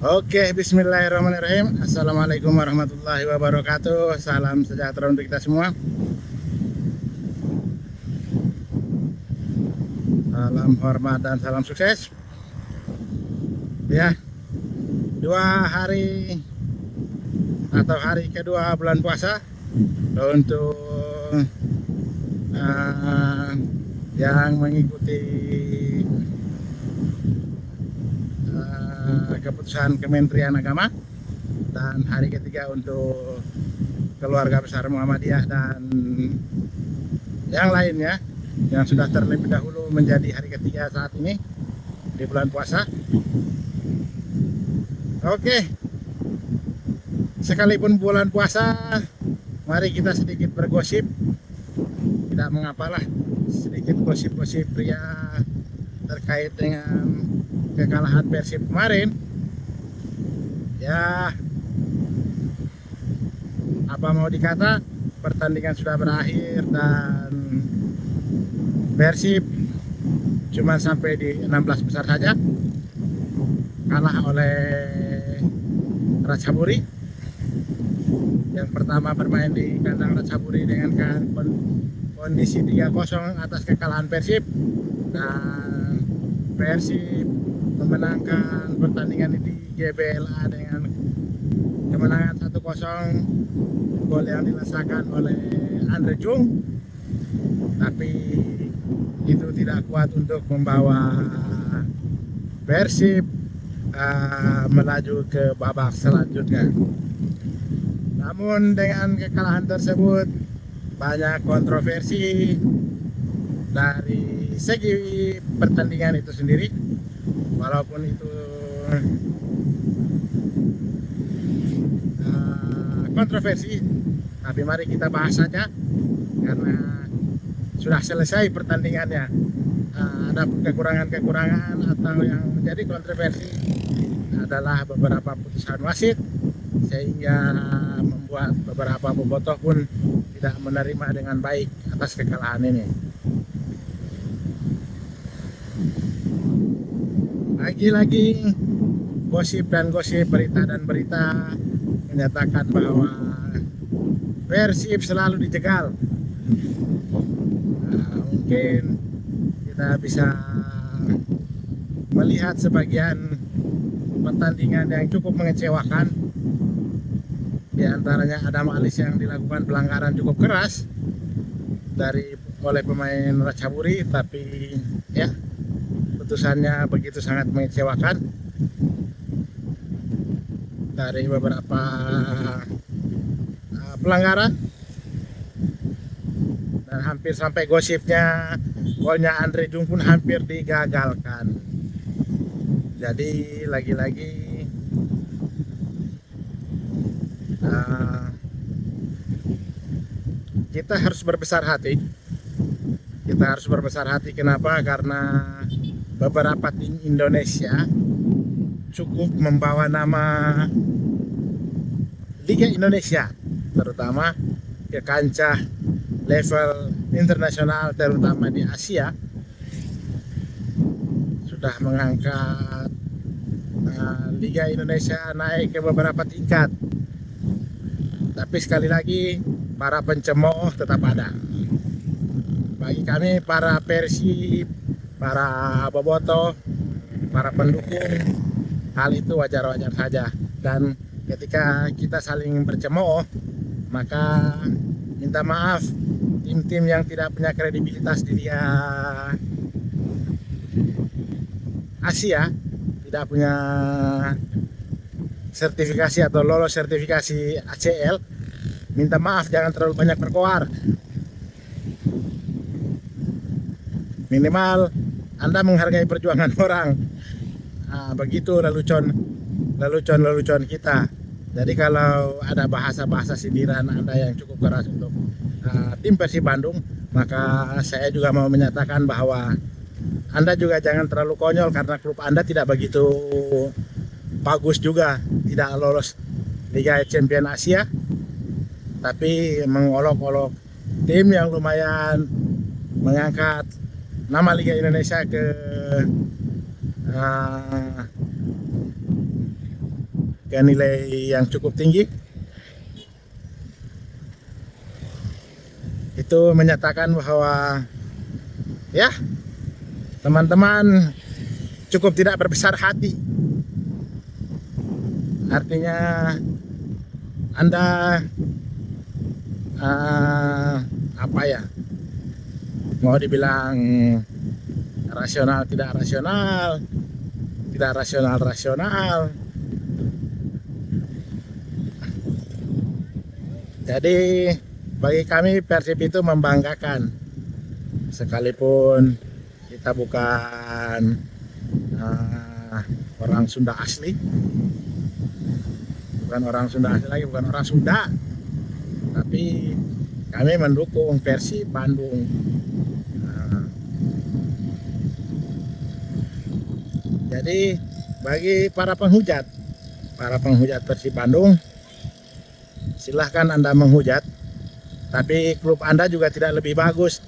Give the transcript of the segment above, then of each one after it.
Oke, bismillahirrahmanirrahim. Assalamualaikum warahmatullahi wabarakatuh. Salam sejahtera untuk kita semua. Salam hormat dan salam sukses. Ya, 2 hari atau hari kedua bulan puasa untuk yang mengikuti keputusan Kementerian Agama, dan hari ketiga untuk keluarga besar Muhammadiyah dan yang lainnya yang sudah terlebih dahulu menjadi hari ketiga saat ini di bulan puasa. Oke, sekalipun bulan puasa, mari kita sedikit bergosip. Tidak mengapalah, sedikit gosip-gosip pria terkait dengan kekalahan Persib kemarin. Ya, apa mau dikata, pertandingan sudah berakhir dan Persib cuma sampai di 16 besar saja, kalah oleh Ratchaburi. Yang pertama bermain di kandang Ratchaburi dengan kondisi 3-0 atas kekalahan Persib, dan Persib memenangkan pertandingan di GBLA dengan kemenangan 1-0, gol yang dilesakan oleh Andre Jung, tapi itu tidak kuat untuk membawa Persib melaju ke babak selanjutnya. Namun dengan kekalahan tersebut banyak kontroversi dari segi pertandingan itu sendiri, walaupun itu kontroversi, tapi mari kita bahas saja karena sudah selesai pertandingannya. Ada kekurangan-kekurangan atau yang menjadi kontroversi adalah beberapa putusan wasit, sehingga membuat beberapa bobotoh pun tidak menerima dengan baik atas kekalahan ini. Lagi-lagi gosip dan gosip, berita dan berita menyatakan bahwa Persib selalu dijegal. Mungkin kita bisa melihat sebagian pertandingan yang cukup mengecewakan. Di antaranya ada Alis yang dilakukan pelanggaran cukup keras oleh pemain Ratchaburi, tapi ya, putusannya begitu sangat mengecewakan. Dari beberapa pelanggaran, dan hampir sampai gosipnya golnya Andre Jung pun hampir digagalkan. Jadi lagi-lagi kita harus berbesar hati. Kita harus berbesar hati. Kenapa? Karena beberapa tim Indonesia cukup membawa nama Liga Indonesia, terutama ke kancah level internasional, terutama di Asia, sudah mengangkat Liga Indonesia naik ke beberapa tingkat. Tapi sekali lagi, para pencemooh tetap ada. Bagi kami, para Persib, para bobotoh, para pendukung, hal itu wajar-wajar saja. Dan ketika kita saling bercemooh, maka minta maaf, tim-tim yang tidak punya kredibilitas di Liga Asia, tidak punya sertifikasi atau lolos sertifikasi ACL, minta maaf, jangan terlalu banyak berkoar. Minimal Anda menghargai perjuangan orang. Begitu lelucon kita. Jadi kalau ada bahasa-bahasa sindiran Anda yang cukup keras untuk tim Persib Bandung, maka saya juga mau menyatakan bahwa Anda juga jangan terlalu konyol, karena klub Anda tidak begitu bagus juga, tidak lolos Liga Champion Asia, tapi mengolok-olok tim yang lumayan mengangkat nama Liga Indonesia ke ke nilai yang cukup tinggi. Itu menyatakan bahwa ya teman-teman cukup tidak berbesar hati. Artinya Anda apa ya, mau dibilang rasional tidak rasional, tidak rasional rasional. Jadi bagi kami Persib itu membanggakan, sekalipun kita bukan orang Sunda asli, bukan orang Sunda asli lagi, bukan orang Sunda, tapi kami mendukung Persib Bandung. Jadi bagi para penghujat Persib Bandung, silahkan Anda menghujat, tapi klub Anda juga tidak lebih bagus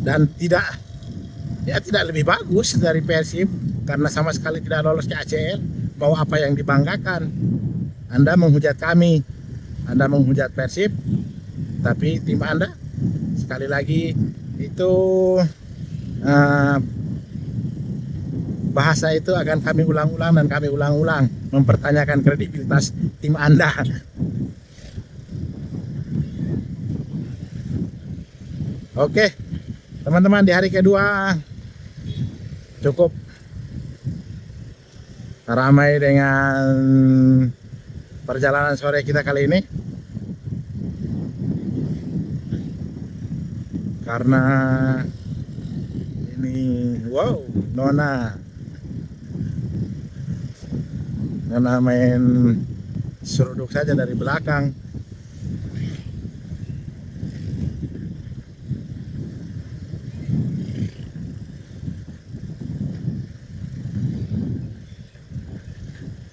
dan tidak lebih bagus dari Persib karena sama sekali tidak lolos ke ACL. Mau apa yang dibanggakan? Anda menghujat kami, Anda menghujat Persib, tapi tim Anda sekali lagi itu bahasa itu akan kami ulang-ulang dan kami ulang-ulang mempertanyakan kredibilitas tim Anda. Oke, teman-teman, di hari kedua cukup ramai dengan perjalanan sore kita kali ini, karena ini Nona main seruduk saja dari belakang.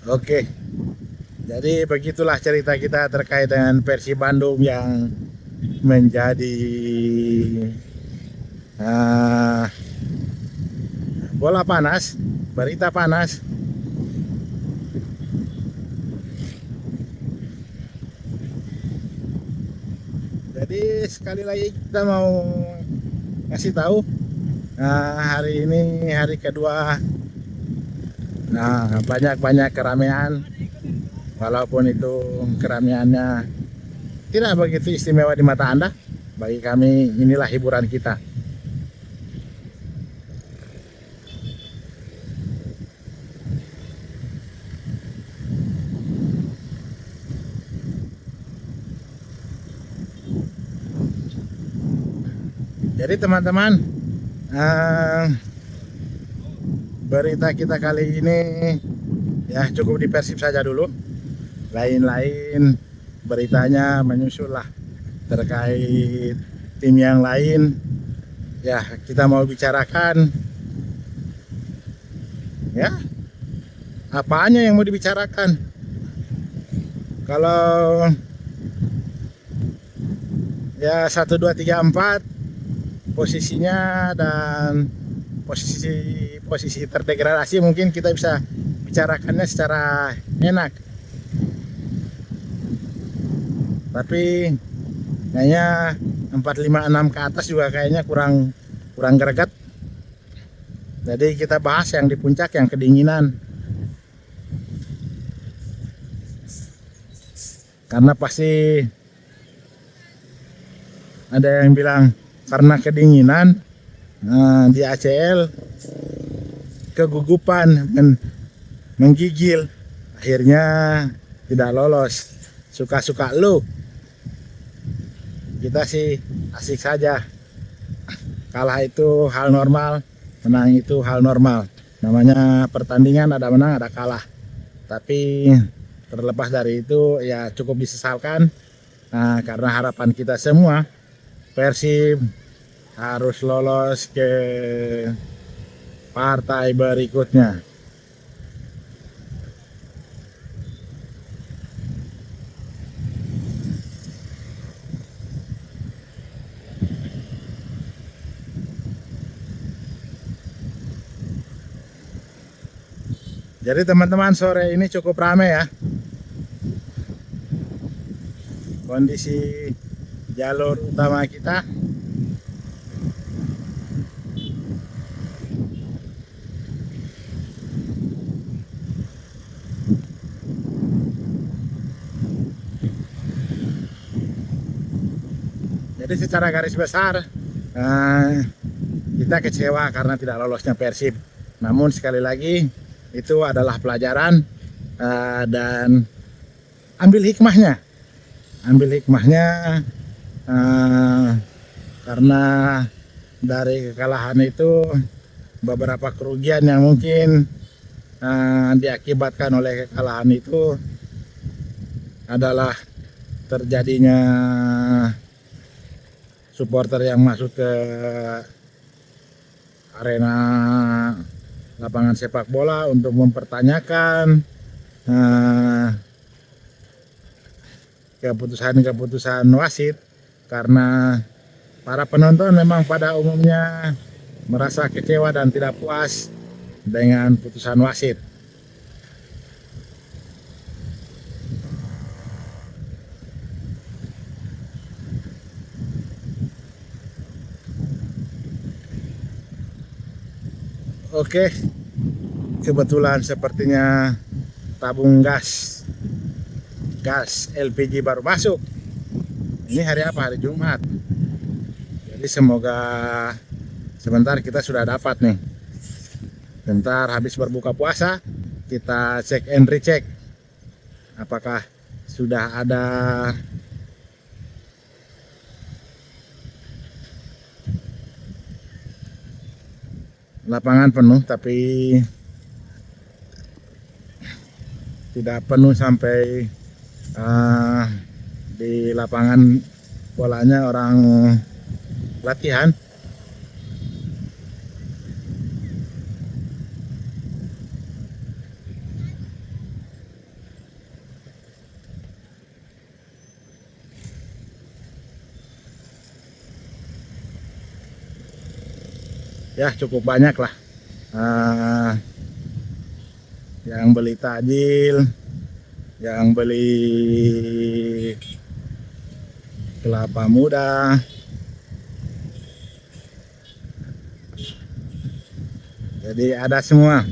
Oke, jadi begitulah cerita kita terkait dengan Persib Bandung yang menjadi bola panas, berita panas. Jadi sekali lagi kita mau ngasih tahu, hari ini hari kedua. Banyak keramaian, walaupun itu keramaiannya tidak begitu istimewa di mata Anda. Bagi kami inilah hiburan kita. Jadi teman-teman, berita kita kali ini ya cukup di Persib saja dulu. Lain-lain beritanya menyusul lah terkait tim yang lain. Ya, kita mau bicarakan ya apanya yang mau dibicarakan. Kalau ya 1 2 3 4 posisinya dan posisi terdegradasi mungkin kita bisa bicarakannya secara enak, tapi kayaknya 4 5 6 ke atas juga kayaknya kurang greget. Jadi kita bahas yang di puncak, yang kedinginan, karena pasti ada yang bilang karena kedinginan di ACL kegugupan menggigil, akhirnya tidak lolos. Suka-suka lu, kita sih asik saja. Kalah itu hal normal, menang itu hal normal. Namanya pertandingan, ada menang ada kalah. Tapi terlepas dari itu ya cukup disesalkan, karena harapan kita semua Persib harus lolos ke partai berikutnya. Jadi teman-teman, sore ini cukup ramai ya. Kondisi jalur utama kita. Jadi secara garis besar kita kecewa karena tidak lolosnya Persib. Namun sekali lagi itu adalah pelajaran, dan ambil hikmahnya. Karena dari kekalahan itu beberapa kerugian yang mungkin diakibatkan oleh kekalahan itu adalah terjadinya supporter yang masuk ke arena lapangan sepak bola untuk mempertanyakan keputusan wasit, karena para penonton memang pada umumnya merasa kecewa dan tidak puas dengan putusan wasit. Oke, kebetulan sepertinya tabung gas LPG baru masuk. Ini hari apa? Hari Jumat. Jadi semoga sebentar kita sudah dapat nih. Bentar habis berbuka puasa kita cek and recheck apakah sudah ada lapangan penuh, tapi tidak penuh sampai di lapangan bolanya orang latihan. Ya cukup banyak lah yang beli takjil, yang beli kelapa muda. Jadi ada semua.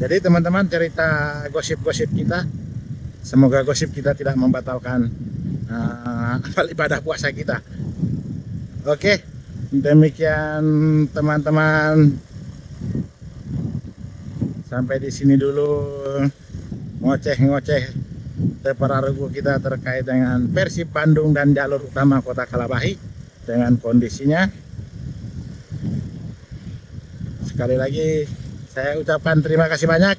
Jadi teman-teman, cerita gosip-gosip kita, semoga gosip kita tidak membatalkan amal ibadah puasa kita. Oke, demikian teman-teman, sampai di sini dulu ngoceh-ngoceh terpararugu kita terkait dengan Persib Bandung dan jalur utama Kota Kalabahi dengan kondisinya. Sekali lagi saya ucapkan terima kasih banyak.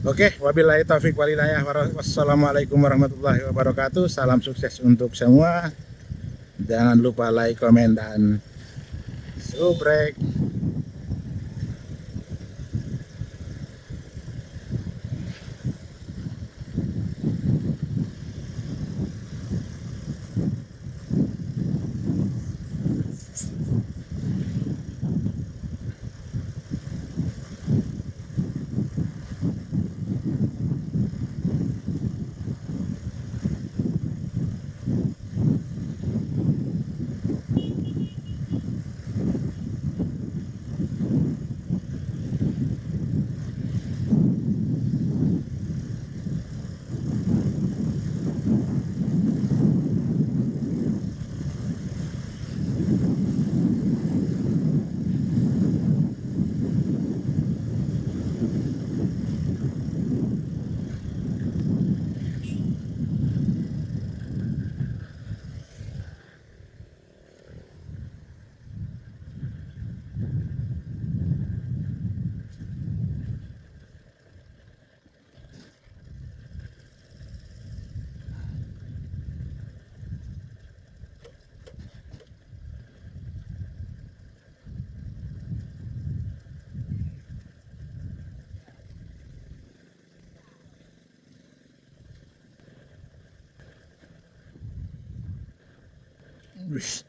Oke, wabillahi taufik walhidayah. Wassalamualaikum warahmatullahi wabarakatuh. Salam sukses untuk semua. Jangan lupa like, komen, dan subrek. Wih.